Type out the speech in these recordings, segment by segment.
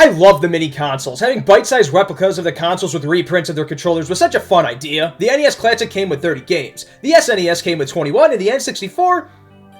I love the mini consoles. Having bite-sized replicas of the consoles with reprints of their controllers was such a fun idea. The NES Classic came with 30 games. The SNES came with 21, and the N64...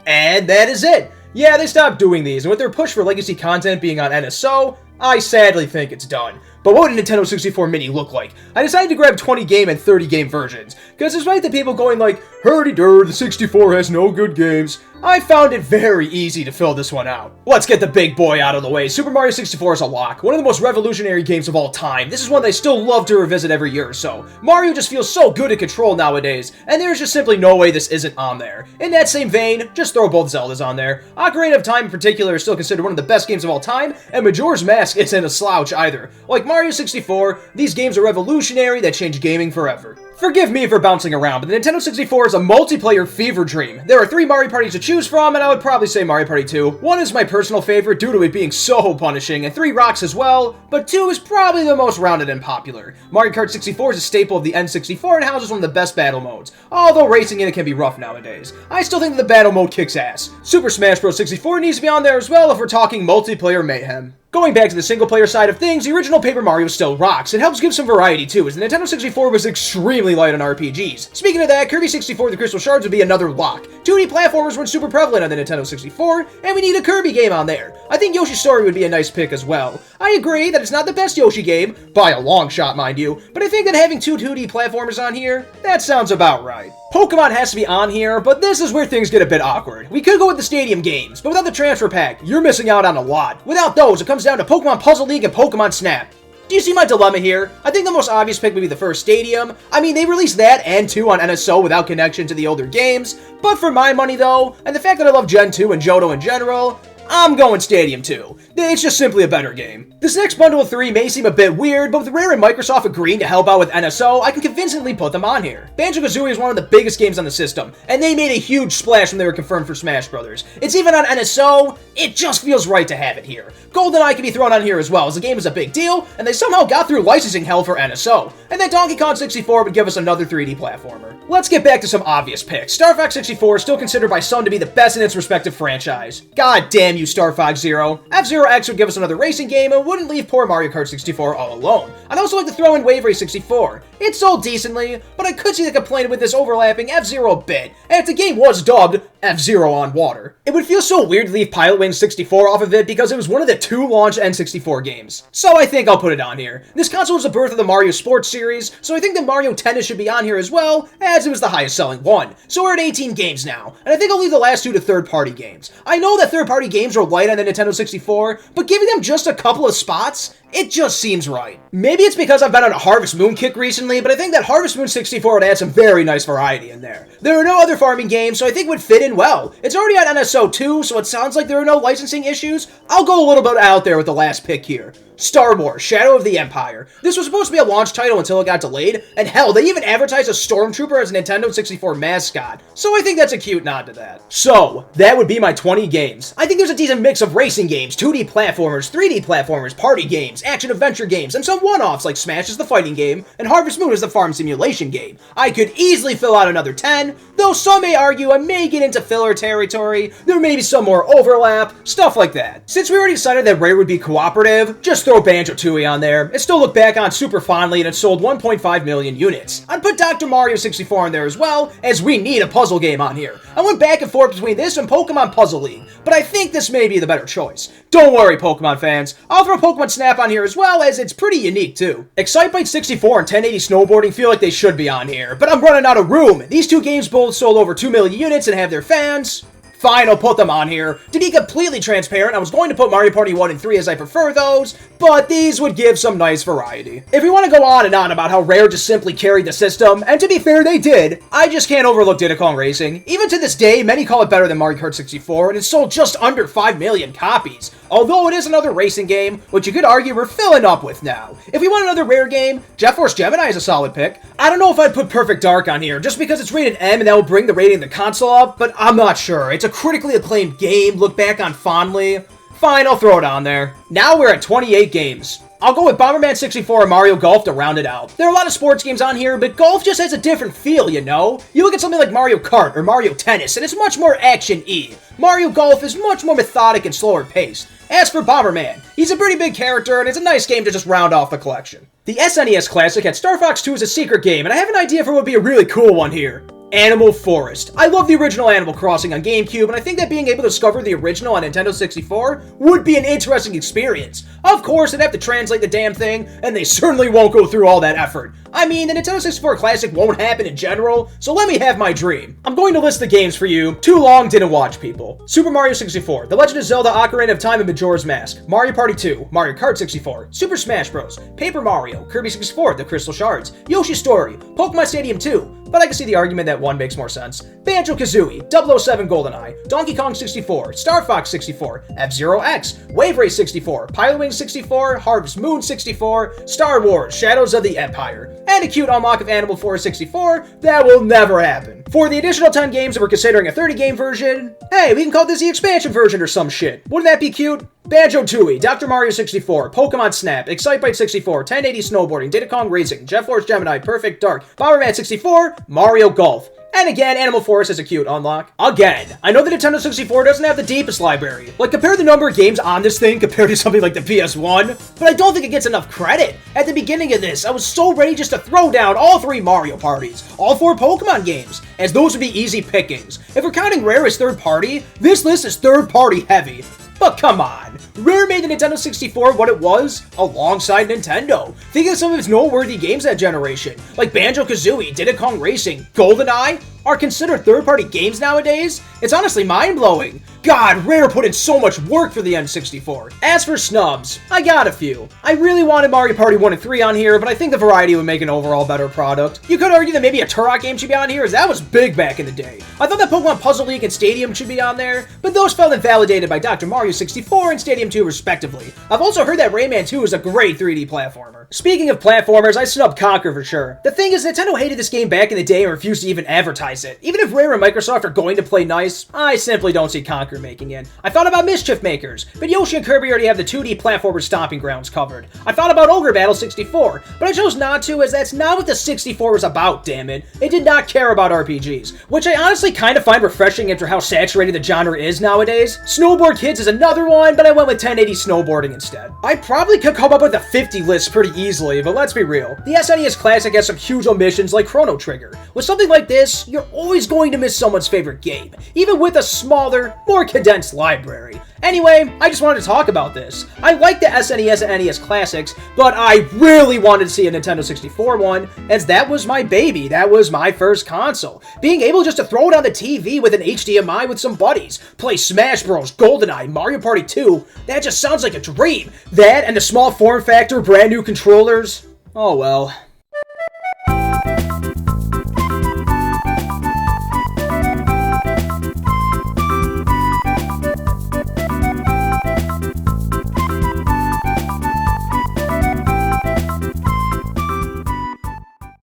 and that is it. Yeah, they stopped doing these, and with their push for legacy content being on NSO, I sadly think it's done. But what would a Nintendo 64 Mini look like? I decided to grab 20 game and 30 game versions, because despite the people going like, "Hurdy-dur, the 64 has no good games," I found it very easy to fill this one out. Let's get the big boy out of the way. Super Mario 64 is a lock. One of the most revolutionary games of all time. This is one that I still love to revisit every year or so. Mario just feels so good to control nowadays, and there's just simply no way this isn't on there. In that same vein, just throw both Zeldas on there. Ocarina of Time in particular is still considered one of the best games of all time, and Majora's Mask isn't a slouch either. Like Mario 64, these games are revolutionary that changed gaming forever. Forgive me for bouncing around, but the Nintendo 64 is a multiplayer fever dream. There are 3 Mario parties to choose from, and I would probably say Mario Party 2. 1 is my personal favorite due to it being so punishing, and 3 rocks as well, but 2 is probably the most rounded and popular. Mario Kart 64 is a staple of the N64 and houses one of the best battle modes, although racing in it can be rough nowadays. I still think that the battle mode kicks ass. Super Smash Bros. 64 needs to be on there as well if we're talking multiplayer mayhem. Going back to the single-player side of things, the original Paper Mario still rocks. It helps give some variety too, as the Nintendo 64 was extremely light on RPGs. Speaking of that, Kirby 64 The Crystal Shards would be another lock. 2D platformers were super prevalent on the Nintendo 64, and we need a Kirby game on there. I think Yoshi's Story would be a nice pick as well. I agree that it's not the best Yoshi game, by a long shot mind you, but I think that having 2 2D platformers on here, that sounds about right. Pokemon has to be on here, but this is where things get a bit awkward. We could go with the Stadium games, but without the transfer pack, you're missing out on a lot. Without those, it comes down to Pokemon Puzzle League and Pokemon Snap. Do you see my dilemma here? I think the most obvious pick would be the first Stadium. I mean, they released that and 2 on NSO without connection to the older games, but for my money though, and the fact that I love Gen 2 and Johto in general, I'm going Stadium 2. It's just simply a better game. This next bundle of 3 may seem a bit weird, but with Rare and Microsoft agreeing to help out with NSO, I can convincingly put them on here. Banjo-Kazooie is one of the biggest games on the system, and they made a huge splash when they were confirmed for Smash Bros. It's even on NSO, it just feels right to have it here. GoldenEye can be thrown on here as well, as the game is a big deal, and they somehow got through licensing hell for NSO. And then Donkey Kong 64 would give us another 3D platformer. Let's get back to some obvious picks. Star Fox 64 is still considered by some to be the best in its respective franchise. God damn you, Star Fox Zero. F-Zero X would give us another racing game and wouldn't leave poor Mario Kart 64 all alone. I'd also like to throw in Wave Race 64. It sold decently, but I could see the complaint with this overlapping F-Zero a bit, and if the game was dubbed F-Zero on Water. It would feel so weird to leave Pilot Wings 64 off of it because it was one of the 2 launched N64 games. So I think I'll put it on here. This console was the birth of the Mario Sports series, so I think that Mario Tennis should be on here as well, as it was the highest selling one. So we're at 18 games now, and I think I'll leave the last 2 to third-party games. I know that third-party games are light on the Nintendo 64, but giving them just a couple of spots, it just seems right. Maybe it's because I've been on a Harvest Moon kick recently, but I think that Harvest Moon 64 would add some very nice variety in there. There are no other farming games, so I think it would fit in well. It's already on NSO too, so it sounds like there are no licensing issues. I'll go a little bit out there with the last pick here. Star Wars, Shadow of the Empire. This was supposed to be a launch title until it got delayed, and hell, they even advertised a Stormtrooper as a Nintendo 64 mascot, so I think that's a cute nod to that. So, that would be my 20 games. I think there's a decent mix of racing games, 2D platformers, 3D platformers, party games, action-adventure games, and some one-offs like Smash is the fighting game, and Harvest Moon is the farm simulation game. I could easily fill out another 10, though some may argue I may get into filler territory, there may be some more overlap, stuff like that. Since we already decided that Rare would be cooperative, just throw Banjo-Tooie on there. It still looked back on super fondly and it sold 1.5 million units. I'd put Dr. Mario 64 on there as well, as we need a puzzle game on here. I went back and forth between this and Pokemon Puzzle League, but I think this may be the better choice. Don't worry, Pokemon fans. I'll throw Pokemon Snap on here as well, as it's pretty unique too. Excitebike 64 and 1080 Snowboarding feel like they should be on here, but I'm running out of room. These 2 games both sold over 2 million units and have their fans. Fine, I'll put them on here. To be completely transparent, I was going to put Mario Party 1 and 3 as I prefer those, but these would give some nice variety. If we want to go on and on about how Rare just simply carried the system, and to be fair, they did, I just can't overlook Diddy Kong Racing. Even to this day, many call it better than Mario Kart 64, and it sold just under 5 million copies. Although it is another racing game, which you could argue we're filling up with now. If we want another Rare game, Jet Force Gemini is a solid pick. I don't know if I'd put Perfect Dark on here, just because it's rated M and that will bring the rating of the console up, but I'm not sure. It's a critically acclaimed game, look back on fondly. Fine, I'll throw it on there. Now we're at 28 games. I'll go with Bomberman 64 and Mario Golf to round it out. There are a lot of sports games on here, but golf just has a different feel, you know? You look at something like Mario Kart or Mario Tennis, and it's much more action-y. Mario Golf is much more methodic and slower paced. As for Bomberman, he's a pretty big character, and it's a nice game to just round off the collection. The SNES Classic had Star Fox 2 as a secret game, and I have an idea for what would be a really cool one here. Animal Forest. I love the original Animal Crossing on GameCube, and I think that being able to discover the original on Nintendo 64 would be an interesting experience. Of course, they'd have to translate the damn thing, and they certainly won't go through all that effort. I mean, the Nintendo 64 Classic won't happen in general, so let me have my dream. I'm going to list the games for you. Too long, didn't watch, people. Super Mario 64, The Legend of Zelda Ocarina of Time and Majora's Mask, Mario Party 2, Mario Kart 64, Super Smash Bros., Paper Mario, Kirby 64, The Crystal Shards, Yoshi's Story, Pokemon Stadium 2, but I can see the argument that one makes more sense. Banjo-Kazooie, 007 GoldenEye, Donkey Kong 64, Star Fox 64, F-Zero X, Wave Race 64, Pilotwings 64, Harvest Moon 64, Star Wars, Shadows of the Empire, and a cute unlock of Animal Forest 64 that will never happen. For the additional 10 games that we're considering a 30-game version, hey, we can call this the expansion version or some shit. Wouldn't that be cute? Banjo-Tooie, Dr. Mario 64, Pokemon Snap, Excitebike 64, 1080 Snowboarding, Diddy Kong Racing, Jet Force Gemini, Perfect Dark, Bomberman 64, Mario Golf. And again, Animal Forest is a cute unlock. Again, I know the Nintendo 64 doesn't have the deepest library. Like, compare the number of games on this thing compared to something like the PS1, but I don't think it gets enough credit. At the beginning of this, I was so ready just to throw down all 3 Mario parties, all 4 Pokemon games, as those would be easy pickings. If we're counting Rare as third party, this list is third party heavy. But come on, Rare made the Nintendo 64 what it was alongside Nintendo. Think of some of its noteworthy games that generation, like Banjo-Kazooie, Diddy Kong Racing, GoldenEye, are considered third-party games nowadays? It's honestly mind-blowing. God, Rare put in so much work for the N64. As for snubs, I got a few. I really wanted Mario Party 1 and 3 on here, but I think the variety would make an overall better product. You could argue that maybe a Turok game should be on here, as that was big back in the day. I thought that Pokemon Puzzle League and Stadium should be on there, but those felt invalidated by Dr. Mario 64 and Stadium 2 respectively. I've also heard that Rayman 2 is a great 3D platformer. Speaking of platformers, I snubbed Conker for sure. The thing is, Nintendo hated this game back in the day and refused to even advertise it. Even if Rare and Microsoft are going to play nice, I simply don't see Conker making it. I thought about Mischief Makers, but Yoshi and Kirby already have the 2D platformer stomping grounds covered. I thought about Ogre Battle 64, but I chose not to, as that's not what the 64 was about, damn it. It did not care about RPGs, which I honestly kind of find refreshing after how saturated the genre is nowadays. Snowboard Kids is another one, but I went with 1080 Snowboarding instead. I probably could come up with a 50 list pretty easily, but let's be real. The SNES Classic has some huge omissions like Chrono Trigger. With something like this, you're always going to miss someone's favorite game, even with a smaller, more condensed library. Anyway, I just wanted to talk about this. I like the SNES and NES Classics, but I really wanted to see a Nintendo 64 one, as that was my baby, that was my first console. Being able just to throw it on the TV with an HDMI with some buddies, play Smash Bros, GoldenEye, Mario Party 2, that just sounds like a dream. That and the small form factor brand new controllers, oh well.